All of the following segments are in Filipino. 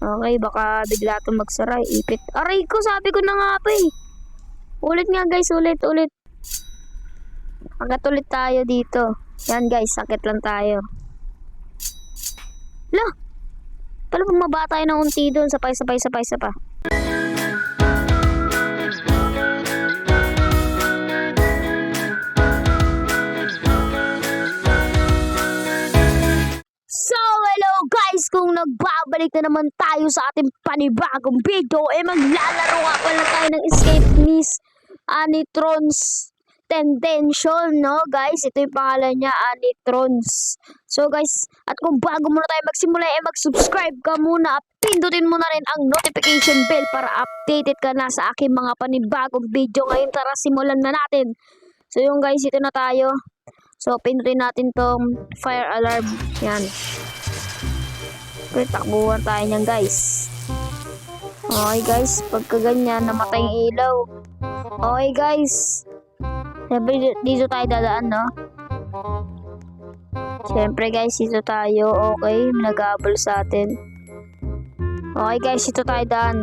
Okay, baka bigla itong magsara. Ipit. Aray ko, sabi ko na nga pa eh. Ulit nga guys, ulit. Agad ulit tayo dito. Yan guys, sakit lang tayo. Lah! Pala bumaba tayo ng unti doon. Sapay. So, hello guys! Kung nagbabalik na naman tayo sa ating panibagong video, maglalaro nga pala tayo ng Escape Miss Anitrons Tendention, no guys? Ito yung pangalan niya, Anitrons. So guys, at kung bago muna tayo magsimula, mag-subscribe ka muna at pindutin mo na rin ang notification bell para updated ka na sa aking mga panibagong video. Ngayon, tara simulan na natin. So yung guys, ito na tayo. So, pindutin natin tong fire alarm. Yan. Okay, takbuhan tayo niyan guys. Okay guys, pagka ganyan, namatay yung ilaw. Okay guys. Siyempre, dito tayo dadaan, no? Siyempre guys, dito tayo. Okay, nag-aabol sa atin. Okay guys, dito tayo daan.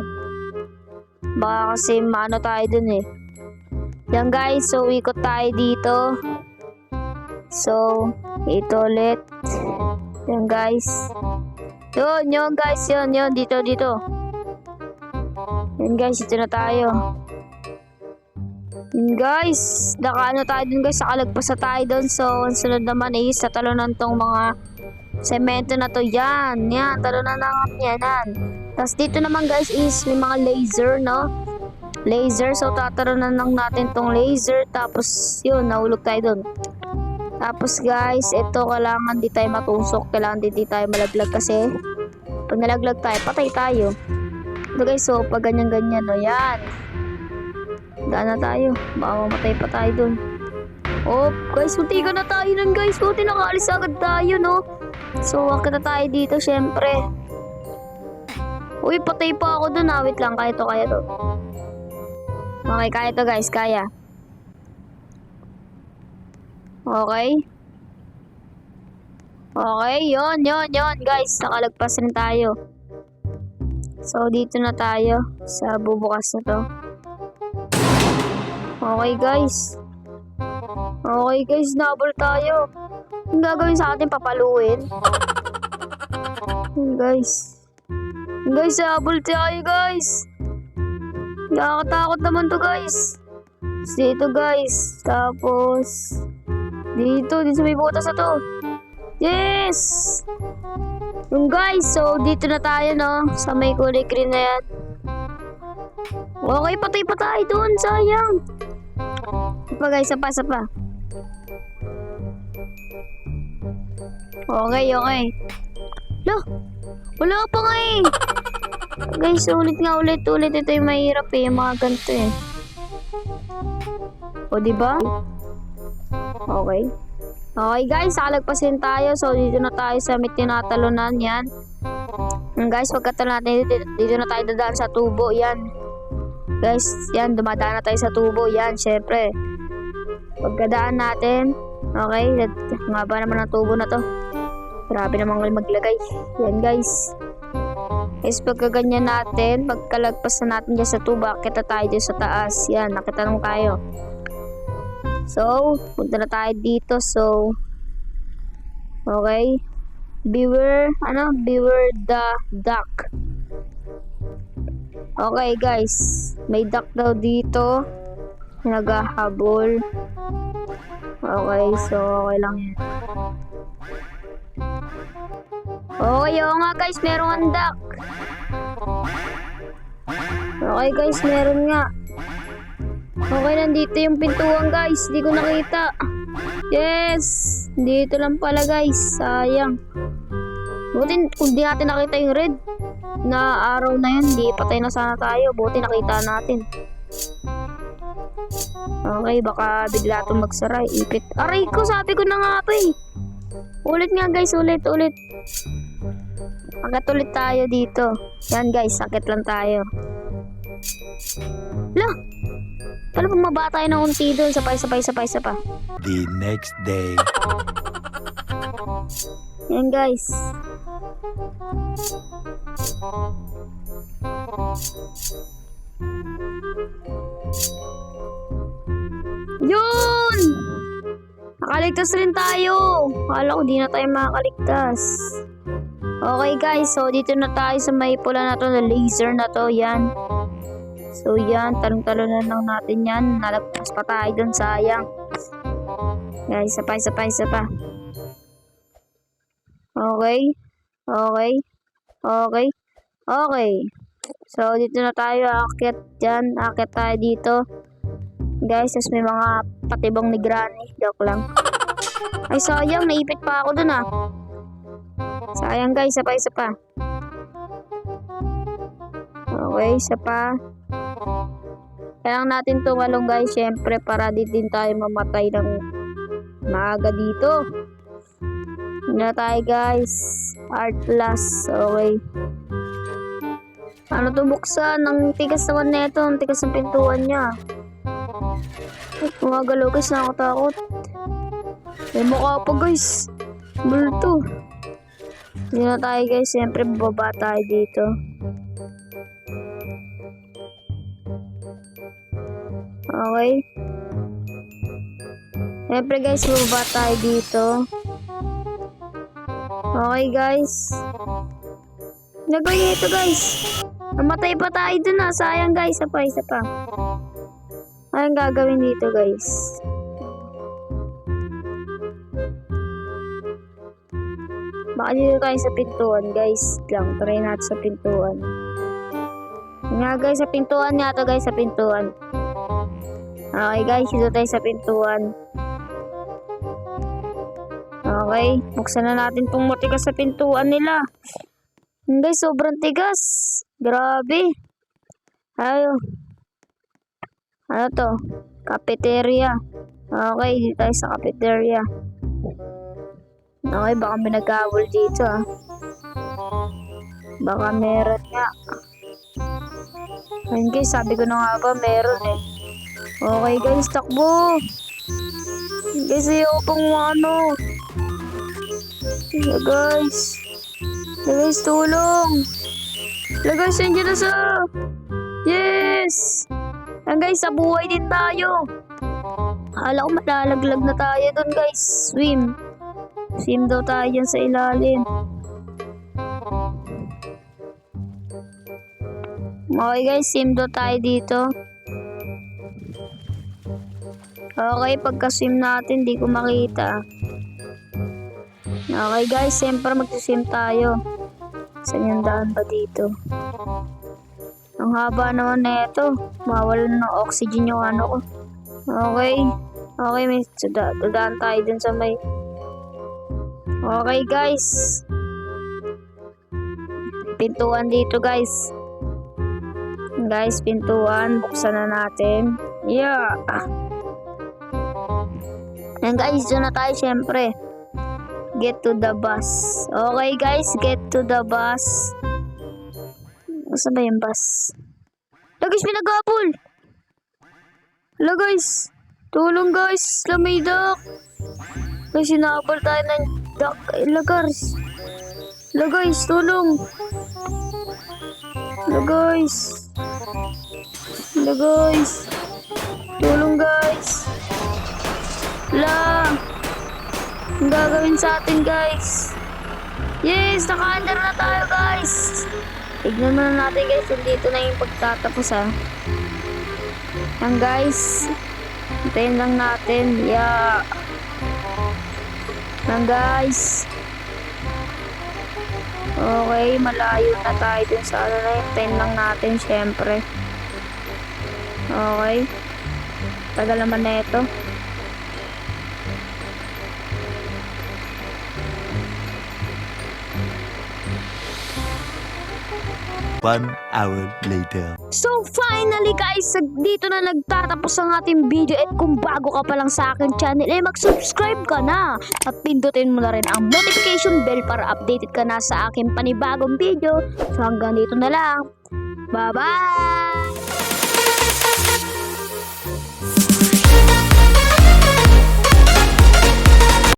Baka kasi maano tayo dun eh. Yan guys, so ikot tayo dito. So, ito ulit. Yan guys. Yun guys, yun. Dito. Yan guys, ito na tayo. Yan guys, nakaano tayo dun guys, nakalagpas na tayo dun. So, ang sunod naman is sa talunan tong mga semento na to. Yan, talunan naman yan. Tapos dito naman guys is may mga laser, no? Laser, so tatalunan lang natin tong laser. Tapos, yun, nahulog tayo dun. Tapos guys, ito kailangan di tayo matusok. Kailangan di tayo malaglag kasi pag nalaglag tayo, patay tayo. Ito guys, so pag ganyan-ganyan, no, yan. Daan na tayo. Baka mamatay pa tayo dun. Oh, guys, munti ka na tayo nun guys. Buti nakaalis agad tayo, no. So, wakit na tayo dito, syempre. Uy, patay pa ako dun. Wait lang, kaya to. Okay, kaya to guys, kaya. Okay, yun guys, nakalagpas rin tayo. So dito na tayo sa bubukas na to. Okay guys, nabol tayo. Ang gagawin sa atin, papaluin. Guys, nabol tayo guys. Nakakatakot naman to guys. Dito guys, tapos dito may butas na to. Yes! Yung guys, so dito na tayo, no? Sa may kulay green na yan. Okay, patay pa tayo doon, sayang. Isa guys, isa pa. Okay. Loh, wala pa nga eh. Guys, ulit. Ito yung mahirap eh, yung mga ganito eh. O, diba? Okay guys, nakalagpasin tayo. So dito na tayo sa may tinatalunan. Yan. Guys, pagkatalo natin dito na tayo dadaan sa tubo. Yan. Guys, yan, dumadaan na tayo sa tubo. Yan, syempre. Pagkadaan natin. Okay, nga ba naman ang tubo na to? Grabe naman maglagay. Yan guys. Guys, pagkaganyan natin, pagkalagpas na natin dyan sa tubo, kita tayo dyan sa taas. Yan, nakita nung tayo. So, punta na tayo dito. So, okay. Beware the duck. Okay, guys. May duck daw dito. Naghahabol. Okay, so okay lang yan. Okay, nga guys. Meron duck. Okay, guys. Meron nga. Okay, nandito yung pintuan guys. Hindi ko nakita. Yes! Dito lang pala guys. Sayang. Buti kung di natin nakita yung red na araw na yun, di patay na sana tayo. Buti nakita natin. Okay, baka bigla itong magsara. Ipit. Aray ko, sabi ko na nga pa eh. Ulit nga guys, ulit. Agad ulit tayo dito. Yan guys, sakit lang tayo. Lah! Pala bumaba tayo ng unti doon. Sapay. The next day. Yan guys. Yun! Nakaligtas rin tayo. Akala ko di na tayo makakaligtas. Okay guys, so dito na tayo sa may pula na to, na laser na to, yan. So yan, talong-talonan lang natin yan. Nalagpas pa tayo dun, sayang. Guys, isa pa. Okay. So dito na tayo, aakyat dyan. Aakyat tayo dito. Guys, tas may mga patibong ni Granny. Joke lang. Ay, sayang. Naipit pa ako dun ah. Sayang guys, isa pa. Okay, isa pa. Kailangan natin tumalong guys, syempre, para di din tayo mamatay ng maaga dito. Yun na tayo guys. Art plus. Okay. Ano to buksan? Ang tigas naman nito. Ang tigas ng pintuan niya. Mga galaw guys, nakakatakot. May mukha pa guys. Bulto. Hindi na tayo guys, siyempre bababa tayo dito. Okay. Siyempre guys, bababa tayo dito. Okay guys. Nagawin ito guys. Namatay pa tayo dun ah. Sayang guys, isa pa. Anong gagawin dito guys? Baka dito tayo sa pintuan guys. Lang, try natin sa pintuan. Nga guys, sa pintuan nga to guys, sa pintuan. Okay guys, dito tayo sa pintuan. Okay, buksan na natin tong matigas sa pintuan nila. Guys, sobrang tigas. Grabe. Ayo. Ano to? Cafeteria. Okay, dito tayo sa cafeteria. Okay, baka may nag-awol dito ah. Baka meron nga. Ayun guys, sabi ko na nga ba, meron eh. Okay guys, takbo. Guys, ayaw pang ano. Guys. Guys, tulong. Guys, nandiyan na sa... Yes! Guys, sa buhay din tayo. Akala ko malalaglag na tayo dun guys. Swim daw tayo dyan sa ilalim. Okay guys, swim daw tayo dito. Okay, pagka-swim natin, di ko makita. Okay guys, siyempre mag-swim tayo. Saan yung daan ba dito? Ang haba naman na ito. Mawalan ng oxygen yung ano ko. Okay. Okay, may dadaan tayo dun sa may... Okay guys. Pintuan dito guys. Guys, pintuan. Buksan na natin. Yeah. And guys, dun na tayo syempre. Get to the bus. Okay guys, get to the bus. Saan ba yung bus? Hala guys, may nag-apol. Hala guys. Tulong guys. May duck. Guys, sinapol tayo ng duck. Hala guys. Hala guys, tulong. Hala guys. Hala guys. Tulong guys. Hala. Ang gagawin sa atin guys. Yes, naka-under na tayo guys. Tignan muna natin guys, dito na yung pagtatapos ha. Yan guys. Hintayin lang natin. Yeah. Yan guys. Okay, malayo na tayo dun sa ano na. Hintayin lang natin syempre. Okay. Tagal naman na ito. 1 hour later. So finally guys, dito na nagtatapos ang ating video. At kung bago ka pa lang sa akin channel, mag-subscribe ka na at pindutin mo na rin ang notification bell para updated ka na sa aking panibagong video. So hanggang dito na lang. Bye bye!